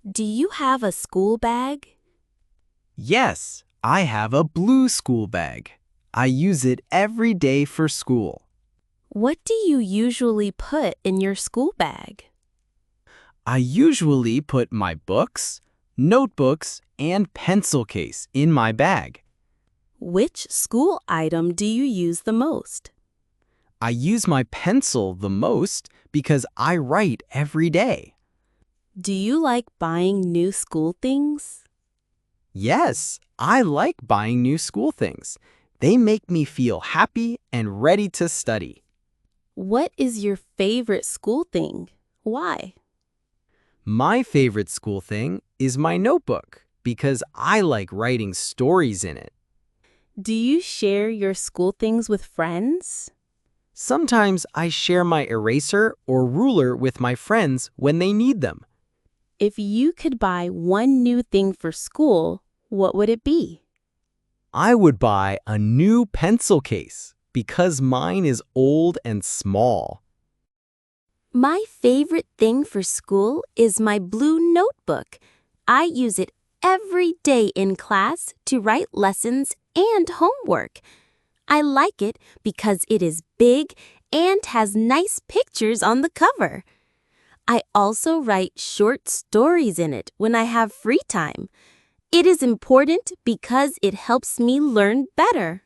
Do you have a school bag? Yes, I have a blue school bag. I use it every day for school. What do you usually put in your school bag? I usually put my books, notebooks, and pencil case in my bag. Which school item do you use the most? I use my pencil the most because I write every day. Do you like buying new school things? Yes, I like buying new school things. They make me feel happy and ready to study. What is your favorite school thing? Why? My favorite school thing is my notebook because I like writing stories in it. Do you share your school things with friends? Sometimes I share my eraser or ruler with my friends when they need them. If you could buy one new thing for school, what would it be? I would buy a new pencil case because mine is old and small. My favorite thing for school is my blue notebook. I use it every day in class to write lessons and homework. I like it because it is big and has nice pictures on the cover. I also write short stories in it when I have free time. It is important because it helps me learn better.